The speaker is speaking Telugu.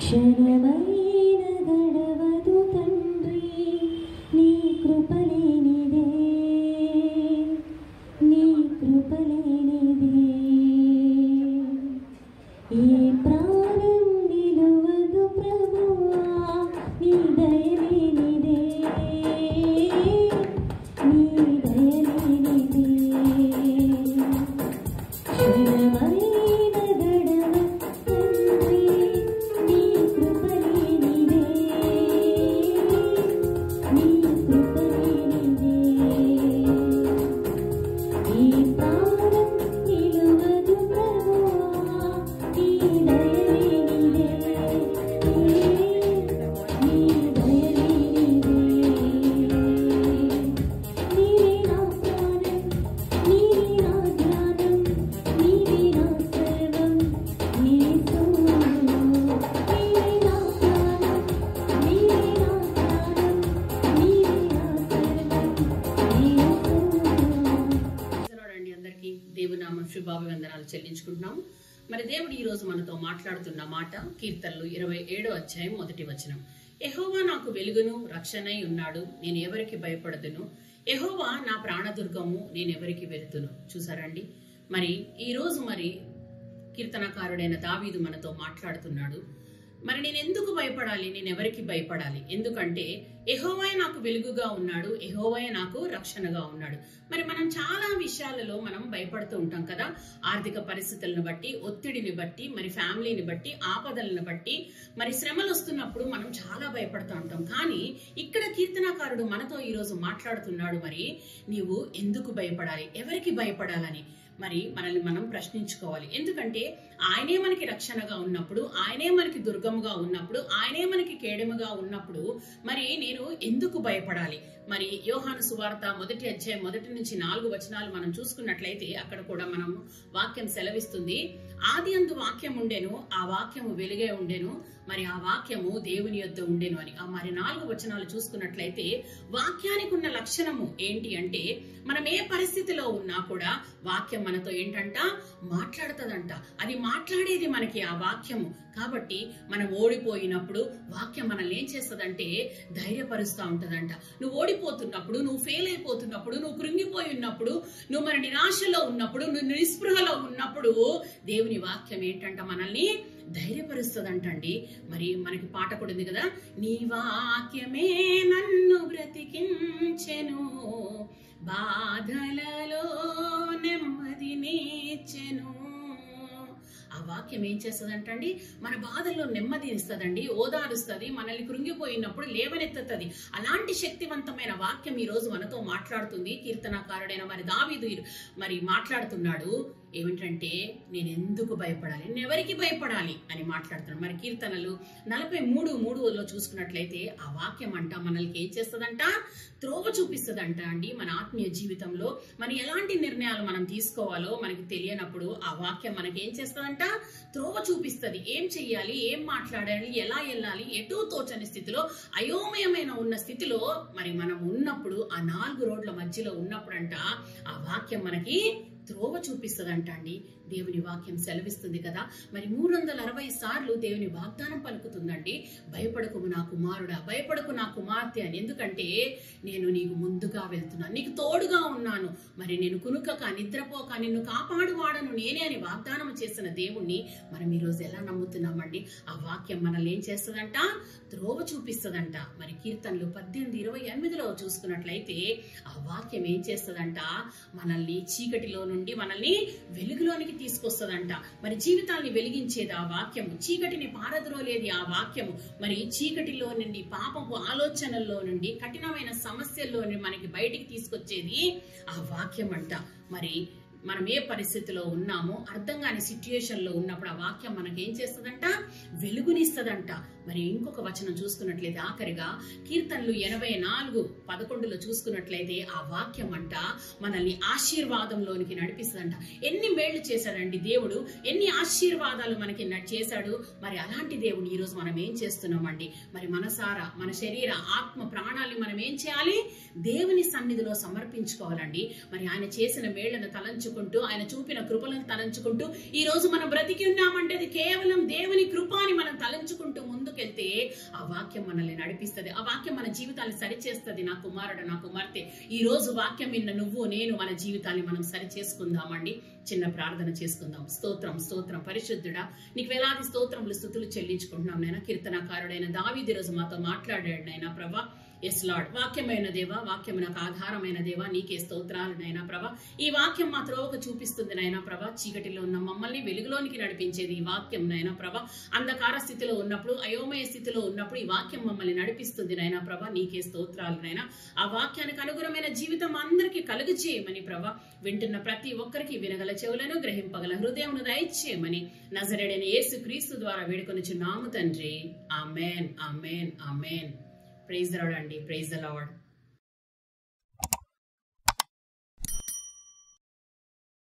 క్షణమైన గడవదు తండ్రి నీ కృపలేనిదే, నీ కృపలేనిదే. ఈ ప్రాణం నిలువదు ప్రభువా నీ దయలేనిదే, నీ దయలేనిదే. క్షణమైన గడవ తండ్రి నీ కృపలేనిదే, నీ కృపలేనిదే. ఈ ప్రాణం నిలువదు ప్రభువా నీ దయలేనిదే, నీ దయలేనిదే. నీవే నా ప్రాణం, నీవే నా ధ్యానం, నీవే నా సర్వం యేసు. నీవే నా ప్రాణం, నీవే నా ధ్యానం, నీవే నా సర్వం యేసు. అండి అందరికీ దేవునామం శుభాభివందనాలు చెల్లించుకుంటున్నాం. మరి దేవుడు ఈ రోజు మనతో మాట్లాడుతున్న మాట కీర్తనలు 27వ అధ్యాయం 1వ వచనం. యెహోవా నాకు వెలుగును రక్షణై ఉన్నాడు, నేను ఎవరికి భయపడదును. యెహోవా నా ప్రాణదుర్గము, నేను ఎవరికి వెళుతును. చూసారండి, మరి ఈ రోజు కీర్తనకారుడైన దావీదు మనతో మాట్లాడుతున్నాడు. మరి నేను ఎందుకు భయపడాలి, నేను ఎవరికి భయపడాలి? ఎందుకంటే యెహోవాయే నాకు వెలుగుగా ఉన్నాడు, యెహోవాయే నాకు రక్షణగా ఉన్నాడు. మరి మనం చాలా విషయాలలో మనం భయపడుతూ ఉంటాం కదా. ఆర్థిక పరిస్థితులను బట్టి, ఒత్తిడిని బట్టి, మరి ఫ్యామిలీని బట్టి, ఆపదలను బట్టి, మరి శ్రమలు వస్తున్నప్పుడు మనం చాలా భయపడుతూ ఉంటాం. కానీ ఇక్కడ కీర్తనకారుడు మనతో ఈ రోజు మాట్లాడుతున్నాడు, మరి నీవు ఎందుకు భయపడాలి, ఎవరికి భయపడాలని మరి మనల్ని మనం ప్రశ్నించుకోవాలి. ఎందుకంటే ఆయనే మనకి రక్షణగా ఉన్నప్పుడు, ఆయనే మనకి దుర్గముగా ఉన్నప్పుడు, ఆయనే మనకి కేడముగా ఉన్నప్పుడు మరి నేను ఎందుకు భయపడాలి? మరి యోహాను సువార్త 1వ అధ్యాయం 1 నుంచి 4 వచనాలు మనం చూసుకున్నట్లయితే అక్కడ కూడా మనం వాక్యం సెలవిస్తుంది, ఆది అందు వాక్యం ఉండెను, ఆ వాక్యము వెలుగే ఉండెను, మరి ఆ వాక్యము దేవుని యొద్ద ఉండెను అని. మరి 4 వచనాలు చూసుకున్నట్లయితే వాక్యానికి ఉన్న లక్షణము ఏంటి అంటే, మనం ఏ పరిస్థితిలో ఉన్నా కూడా వాక్యం మనతో ఏంటంట మాట్లాడుతుందంట. అది మాట్లాడేది మనకి ఆ వాక్యము. కాబట్టి మనం ఓడిపోయినప్పుడు వాక్యం మనల్ని ఏం చేస్తుందంటే ధైర్యపరుస్తూ ఉంటదంట. నువ్వు ఓడిపోతున్నప్పుడు, నువ్వు ఫెయిల్ అయిపోతున్నప్పుడు, నువ్వు కృంగిపోయి ఉన్నప్పుడు, నువ్వు మన నిరాశలో ఉన్నప్పుడు, నువ్వు నిస్పృహలో ఉన్నప్పుడు దేవుని వాక్యం ఏంటంట మనల్ని ధైర్యపరుస్తుందంటండి. మరి మనకి పాట కూడా ఉంది కదా, నీ వాక్యమే నన్ను బ్రతికించెను, బాధలలో నెమ్మదినిచ్చెను. ఆ వాక్యం ఏం చేస్తుందంటండి, మన బాధల్లో నెమ్మదినిస్తుందండి, ఓదారుస్తుంది, మనల్ని కృంగిపోయినప్పుడు లేవనెత్తుతుంది. అలాంటి శక్తివంతమైన వాక్యం ఈ రోజు మనతో మాట్లాడుతుంది. కీర్తనకారుడైన మరి దావీదు మరి మాట్లాడుతున్నాడు ఏమిటంటే, నేను ఎందుకు భయపడాలి, నేను ఎవరికి భయపడాలి అని మాట్లాడుతున్నాడు. మరి కీర్తనలు 43:3లో చూసుకున్నట్లయితే ఆ వాక్యం అంట మనల్ని ఏం చేస్తుందంట, త్రోవ చూపిస్తుందంట అండి. మన ఆత్మీయ జీవితంలో మరి ఎలాంటి నిర్ణయాలు మనం తీసుకోవాలో మనకి తెలియనప్పుడు ఆ వాక్యం మనకి ఏం చేస్తుందంట, త్రోవ చూపిస్తుంది. ఏం చెయ్యాలి, ఏం మాట్లాడాలి, ఎలా వెళ్ళాలి, ఎటూ తోచని స్థితిలో, అయోమయమైన ఉన్న స్థితిలో మరి మనం ఉన్నప్పుడు, ఆ 4 రోడ్ల మధ్యలో ఉన్నప్పుడంట ఆ వాక్యం మనకి త్రోవ చూపిస్తుందంట అండి. దేవుని వాక్యం సెలవిస్తుంది కదా. మరి 360 సార్లు దేవుని వాగ్దానం పలుకుతుందండి, భయపడకు నా కుమారుడా, భయపడకు నా కుమార్తె అని. ఎందుకంటే నేను నీకు ముందుగా వెళ్తున్నాను, నీకు తోడుగా ఉన్నాను, మరి నేను కునుకక నిద్రపోక నిన్ను కాపాడువాడను నేనే అని వాగ్దానం చేసిన దేవుణ్ణి మనం ఈ రోజు ఎలా నమ్ముతున్నామండి? ఆ వాక్యం మనల్ని ఏం చేస్తుందంట, త్రోవ చూపిస్తుందంట. మరి కీర్తనలు 18:28లో చూసుకున్నట్లయితే ఆ వాక్యం ఏం చేస్తుందంట, మనల్ని చీకటిలో నుండి మనల్ని వెలుగులోనికి తీసుకొస్తుందంట. మరి జీవితాన్ని వెలిగించేది ఆ వాక్యము, చీకటిని పారద్రోలేది ఆ వాక్యము. మరి చీకటిలో నుండి, పాపపు ఆలోచనల్లో నుండి, కఠినమైన సమస్యల్లో నుండి మనకి బయటికి తీసుకొచ్చేది ఆ వాక్యం అంట. మరి మనం ఏ పరిస్థితిలో ఉన్నామో, అర్థం కాని సిచ్యుయేషన్ లో ఉన్నప్పుడు ఆ వాక్యం మనకి ఏం చేస్తుందంట, వెలుగునిస్తుందంట. మరి ఇంకొక వచనం చూసుకున్నట్లయితే ఆఖరిగా కీర్తనలు 84:11 చూసుకున్నట్లయితే ఆ వాక్యం అంట మనల్ని ఆశీర్వాదంలోనికి నడిపిస్తుందంట. ఎన్ని మేళ్లు చేశాడండి దేవుడు, ఎన్ని ఆశీర్వాదాలు మనకి చేశాడు. మరి అలాంటి దేవుడు ఈ రోజు మనం ఏం చేస్తున్నామండి? మరి మనసారా, మన శరీర, ఆత్మ, ప్రాణాలని మనం ఏం చేయాలి? దేవుని సన్నిధిలో సమర్పించుకోవాలండి. మరి ఆయన చేసిన మేళ్లను తలంచుకుంటూ, ఆయన చూపిన కృపలను తలంచుకుంటూ ఈ రోజు మనం బ్రతికి ఉన్నామంటే అది కేవలం దేవుని కృపాని మనం తలంచుకుంటూ ముందుకెళ్తే ఆ వాక్యం మనల్ని నడిపిస్తుంది. ఆ వాక్యం మన జీవితాన్ని సరిచేస్తుంది. నా కుమారుడు, నా కుమార్తె, ఈ రోజు వాక్యం విన్న నువ్వు, నేను మన జీవితాన్ని మనం సరి చేసుకుందామండి. చిన్న ప్రార్థన చేసుకుందాం. స్తోత్రం, స్తోత్రం పరిశుద్ధుడా, నీకు వేలాది స్తోత్రములు, స్తుతులు చెల్లించుకుంటున్నాం నైనా. కీర్తనకారుడైన దావీదు రోజు మాతో మాట్లాడాడు నైనా ప్రభా. ఎస్ లార్డ్, వాక్యమైన దేవా, వాక్యం నాకు ఆధారమైన దేవా, నీకే స్తోత్రాలు నైనా ప్రభా. ఈ వాక్యం మా త్రోవకు చూపిస్తుంది నైనా ప్రభా. చీకటిలో ఉన్న మమ్మల్ని వెలుగులోనికి నడిపించేది ఈ వాక్యం నైనా ప్రభా. అంధకార స్థితిలో ఉన్నప్పుడు, అయోమయ స్థితిలో ఉన్నప్పుడు ఈ వాక్యం మమ్మల్ని నడిపిస్తుంది నైనా ప్రభా. నీకే స్తోత్రాలు నైనా. ఆ వాక్యానికి అనుగుణమైన జీవితం అందరికీ కలుగు చేయమని ప్రభా. వింటున్న ప్రతి ఒక్కరికి వినగల చెవులను, గ్రహింపగల హృదయమును దయచేయమని నజరేయుడైన యేసుక్రీస్తు ద్వారా వేడుకొనుచున్నాము తండ్రి. ఆమేన్, ఆమేన్, ఆమేన్. ప్రైజ్ ద లార్డ్ అండి. Praise the lord.